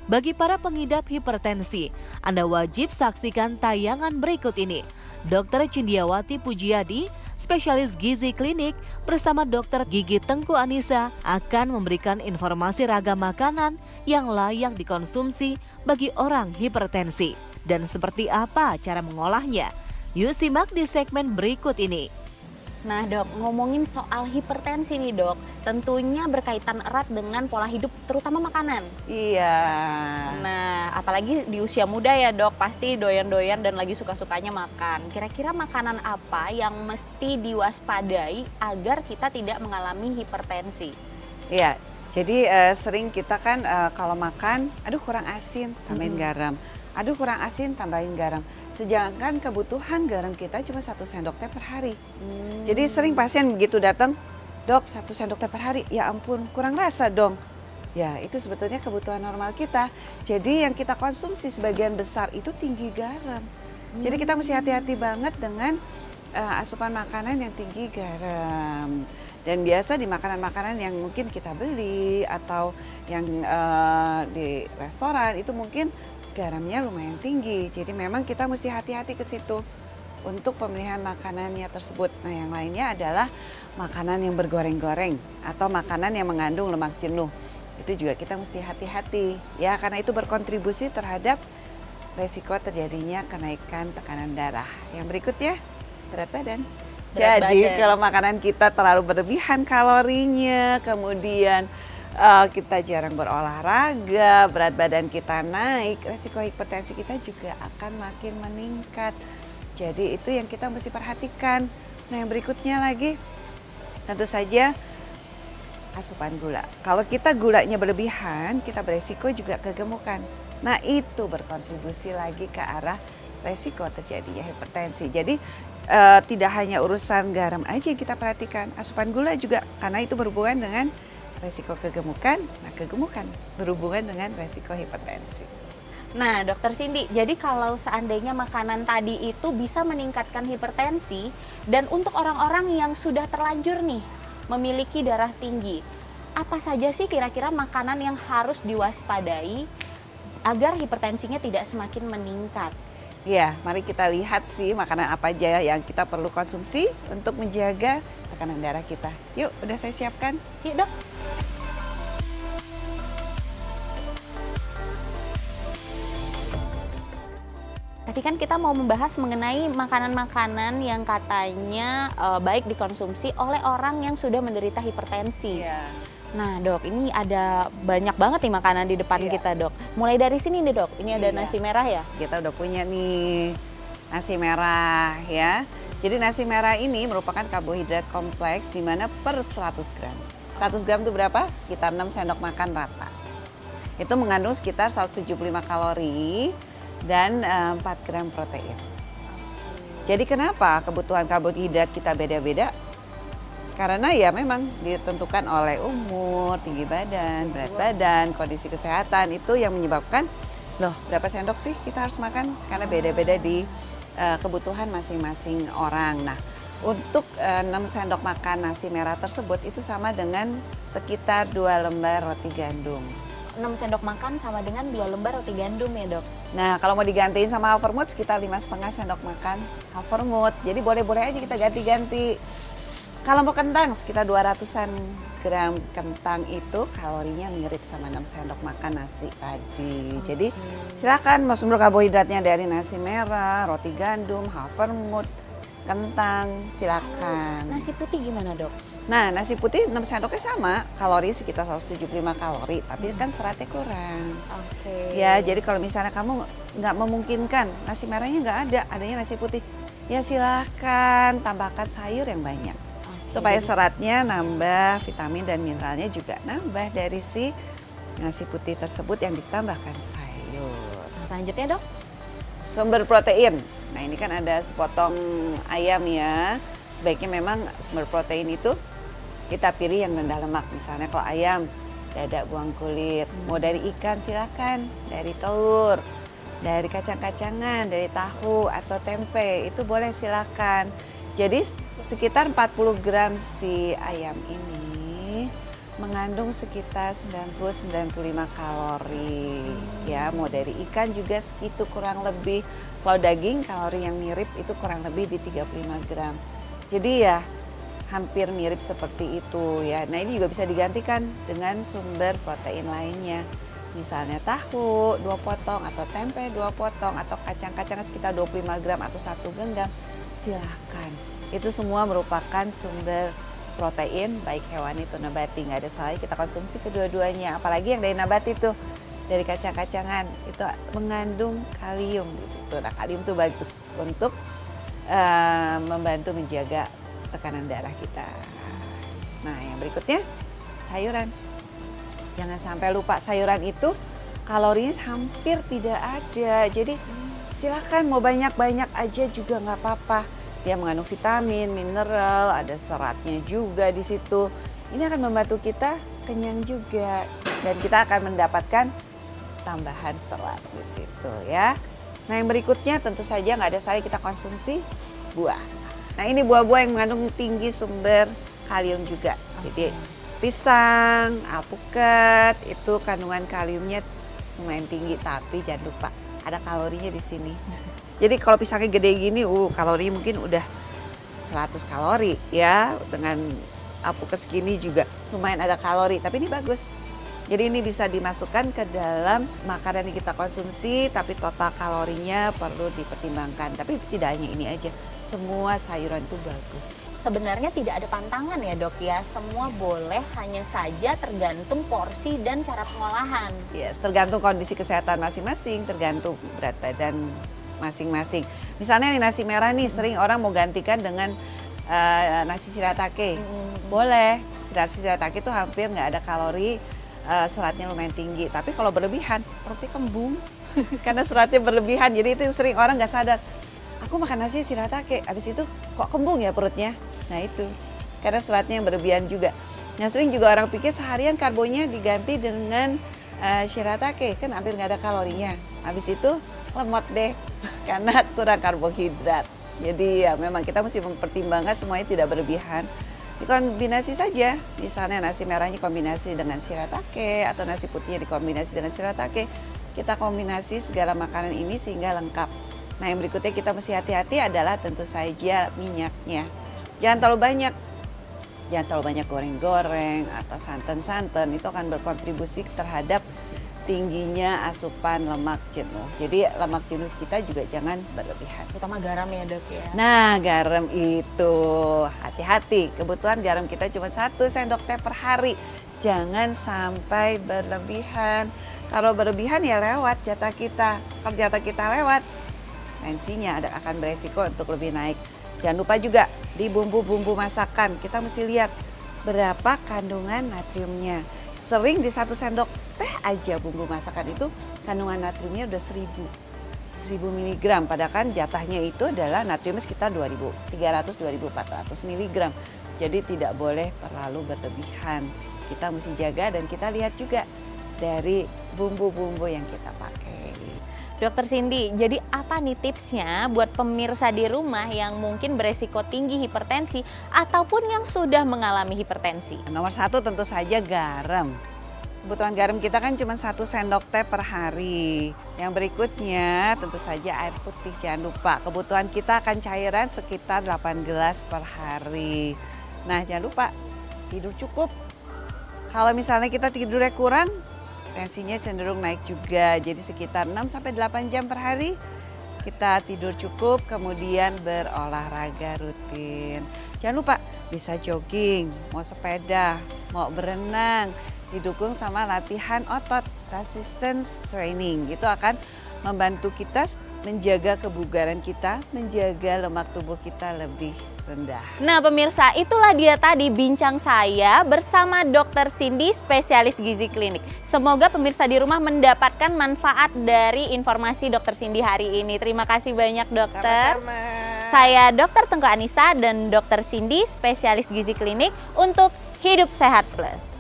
Bagi para pengidap hipertensi, Anda wajib saksikan tayangan berikut ini. Dr. Cindiawati Pujiadi, spesialis gizi klinik bersama Dr. Gigi Tengku Anissa akan memberikan informasi ragam makanan yang layak dikonsumsi bagi orang hipertensi. Dan seperti apa cara mengolahnya? Yuk simak di segmen berikut ini. Nah dok, ngomongin soal hipertensi nih dok, tentunya berkaitan erat dengan pola hidup, terutama makanan. Iya. Nah, apalagi di usia muda ya dok, pasti doyan-doyan dan lagi suka-sukanya makan. Kira-kira makanan apa yang mesti diwaspadai agar kita tidak mengalami hipertensi? Iya, jadi sering kita kan kalau makan, aduh kurang asin, tambahin garam. Aduh kurang asin, tambahin garam. Sedangkan kebutuhan garam kita cuma 1 sendok teh per hari. Jadi sering pasien begitu datang, dok 1 sendok teh per hari, ya ampun kurang rasa dong. Ya itu sebetulnya kebutuhan normal kita. Jadi yang kita konsumsi sebagian besar itu tinggi garam. Jadi kita mesti hati-hati banget dengan asupan makanan yang tinggi garam. Dan biasa di makanan-makanan yang mungkin kita beli atau yang di restoran itu mungkin garamnya lumayan tinggi. Jadi memang kita mesti hati-hati ke situ untuk pemilihan makanannya tersebut. Nah yang lainnya adalah makanan yang bergoreng-goreng atau makanan yang mengandung lemak jenuh. Itu juga kita mesti hati-hati ya, karena itu berkontribusi terhadap resiko terjadinya kenaikan tekanan darah. Yang berikutnya berat badan. Jadi kalau makanan kita terlalu berlebihan kalorinya, kemudian kita jarang berolahraga, berat badan kita naik, resiko hipertensi kita juga akan makin meningkat. Jadi itu yang kita mesti perhatikan. Nah yang berikutnya lagi tentu saja asupan gula. Kalau kita gulanya berlebihan, kita beresiko juga kegemukan. Nah itu berkontribusi lagi ke arah resiko terjadinya hipertensi. Jadi tidak hanya urusan garam aja yang kita perhatikan, asupan gula juga, karena itu berhubungan dengan resiko kegemukan. Nah kegemukan berhubungan dengan resiko hipertensi. Nah dokter Cindy, jadi kalau seandainya makanan tadi itu bisa meningkatkan hipertensi, dan untuk orang-orang yang sudah terlanjur nih memiliki darah tinggi, apa saja sih kira-kira makanan yang harus diwaspadai agar hipertensinya tidak semakin meningkat? Ya, mari kita lihat sih makanan apa aja yang kita perlu konsumsi untuk menjaga tekanan darah kita. Yuk, udah saya siapkan. Yuk dok. Tadi kan kita mau membahas mengenai makanan-makanan yang katanya baik dikonsumsi oleh orang yang sudah menderita hipertensi. Iya. Nah dok, ini ada banyak banget nih makanan di depan kita dok. Mulai dari sini nih dok, ini ada nasi merah ya? Kita udah punya nih nasi merah ya. Jadi nasi merah ini merupakan karbohidrat kompleks di mana per 100 gram. 100 gram itu berapa? Sekitar 6 sendok makan rata. Itu mengandung sekitar 175 kalori dan 4 gram protein. Jadi kenapa kebutuhan karbohidrat kita beda-beda? Karena ya memang ditentukan oleh umur, tinggi badan, berat badan, kondisi kesehatan, itu yang menyebabkan loh berapa sendok sih kita harus makan, karena beda-beda di kebutuhan masing-masing orang. Nah untuk 6 sendok makan nasi merah tersebut itu sama dengan sekitar 2 lembar roti gandum. 6 sendok makan sama dengan 2 lembar roti gandum ya dok? Nah kalau mau digantiin sama Havermout sekitar 5,5 sendok makan Havermout. Jadi boleh-boleh aja kita ganti-ganti. Kalau mau kentang sekitar 200-an gram kentang itu kalorinya mirip sama 6 sendok makan nasi tadi. Jadi silakan mau sumber karbohidratnya dari nasi merah, roti gandum, Havermout, kentang, silakan. Nasi putih gimana dok? Nah nasi putih 6 sendoknya sama, kalori sekitar 175 kalori, tapi kan seratnya kurang. Oke. Ya jadi kalau misalnya kamu nggak memungkinkan, nasi merahnya nggak ada, adanya nasi putih, ya silakan tambahkan sayur yang banyak. Supaya seratnya nambah, vitamin dan mineralnya juga nambah dari si nasi putih tersebut yang ditambahkan sayur. Nah, selanjutnya dok? Sumber protein. Nah ini kan ada sepotong ayam ya. Sebaiknya memang sumber protein itu kita pilih yang rendah lemak. Misalnya kalau ayam, dada buang kulit. Mau dari ikan silakan, dari telur, dari kacang-kacangan, dari tahu atau tempe, itu boleh silakan. Jadi sekitar 40 gram si ayam ini mengandung sekitar 90-95 kalori. Ya, mau dari ikan juga segitu kurang lebih. Kalau daging kalori yang mirip itu kurang lebih di 35 gram. Jadi ya hampir mirip seperti itu ya. Nah, ini juga bisa digantikan dengan sumber protein lainnya. Misalnya tahu 2 potong atau tempe 2 potong atau kacang-kacangan sekitar 25 gram atau 1 genggam. Silakan. Itu semua merupakan sumber protein baik hewani atau nabati, nggak ada salahnya kita konsumsi kedua-duanya, apalagi yang dari nabati itu dari kacang-kacangan itu mengandung kalium di situ. Nah, kalium itu bagus untuk membantu menjaga tekanan darah kita. Nah, yang berikutnya sayuran. Jangan sampai lupa, sayuran itu kalorinya hampir tidak ada. Jadi silakan mau banyak-banyak aja juga nggak apa-apa. Dia mengandung vitamin, mineral, ada seratnya juga di situ. Ini akan membantu kita kenyang juga dan kita akan mendapatkan tambahan serat di situ ya. Nah, yang berikutnya tentu saja nggak ada salahnya kita konsumsi buah. Nah, ini buah-buah yang mengandung tinggi sumber kalium juga. Jadi pisang, alpukat itu kandungan kaliumnya lumayan tinggi, tapi jangan lupa ada kalorinya di sini. Jadi kalau pisangnya gede gini, kalorinya mungkin udah 100 kalori ya. Dengan alpukat segini juga lumayan ada kalori, tapi ini bagus. Jadi ini bisa dimasukkan ke dalam makanan yang kita konsumsi, tapi total kalorinya perlu dipertimbangkan. Tapi tidak hanya ini aja, semua sayuran itu bagus. Sebenarnya tidak ada pantangan ya dok ya, semua boleh, hanya saja tergantung porsi dan cara pengolahan. Yes, tergantung kondisi kesehatan masing-masing, tergantung berat badan masing-masing. Misalnya nih nasi merah nih sering orang mau gantikan dengan nasi shiratake. Boleh, nasi shiratake itu hampir nggak ada kalori, seratnya lumayan tinggi. Tapi kalau berlebihan, perutnya kembung karena seratnya berlebihan. Jadi itu sering orang nggak sadar. Aku makan nasi shiratake, habis itu kok kembung ya perutnya. Nah itu, karena seratnya yang berlebihan juga. Nah sering juga orang pikir seharian karbonya diganti dengan shiratake, kan hampir nggak ada kalorinya. Habis itu lemot deh karena kurang karbohidrat. Jadi ya memang kita mesti mempertimbangkan semuanya tidak berlebihan. Dikombinasi saja, misalnya nasi merahnya kombinasi dengan shiratake atau nasi putihnya dikombinasi dengan shiratake. Kita kombinasi segala makanan ini sehingga lengkap. Nah, yang berikutnya kita mesti hati-hati adalah tentu saja minyaknya. Jangan terlalu banyak. Jangan terlalu banyak goreng-goreng atau santan-santan, itu akan berkontribusi terhadap tingginya asupan lemak jenuh. Jadi lemak jenuh kita juga jangan berlebihan. Terutama garam ya dok ya. Nah, garam itu hati-hati. Kebutuhan garam kita cuma 1 sendok teh per hari. Jangan sampai berlebihan. Kalau berlebihan ya lewat jatah kita. Kalau jatah kita lewat, tensinya akan beresiko untuk lebih naik. Jangan lupa juga di bumbu-bumbu masakan kita mesti lihat berapa kandungan natriumnya. Sering di 1 sendok teh aja bumbu masakan itu kandungan natriumnya udah 1000 mg. Padahal kan jatahnya itu adalah natriumnya sekitar 2300-2400 mg. Jadi tidak boleh terlalu berlebihan. Kita mesti jaga dan kita lihat juga dari bumbu-bumbu yang kita pakai. Dokter Cindy, jadi apa nih tipsnya buat pemirsa di rumah yang mungkin beresiko tinggi hipertensi ataupun yang sudah mengalami hipertensi? Nomor 1 tentu saja garam. Kebutuhan garam kita kan cuma 1 sendok teh per hari. Yang berikutnya tentu saja air putih, jangan lupa. Kebutuhan kita akan cairan sekitar 8 gelas per hari. Nah, jangan lupa tidur cukup. Kalau misalnya kita tidurnya kurang, tensinya cenderung naik juga. Jadi sekitar 6-8 jam per hari kita tidur cukup, kemudian berolahraga rutin. Jangan lupa bisa jogging, mau sepeda, mau berenang, didukung sama latihan otot, resistance training. Itu akan membantu kita menjaga kebugaran kita, menjaga lemak tubuh kita lebih rendah. Nah pemirsa, itulah dia tadi bincang saya bersama Dr. Cindy, spesialis gizi klinik. Semoga pemirsa di rumah mendapatkan manfaat dari informasi Dr. Cindy hari ini. Terima kasih banyak dokter. Sama-sama. Saya Dr. Tengku Anissa dan Dr. Cindy, spesialis gizi klinik untuk Hidup Sehat Plus.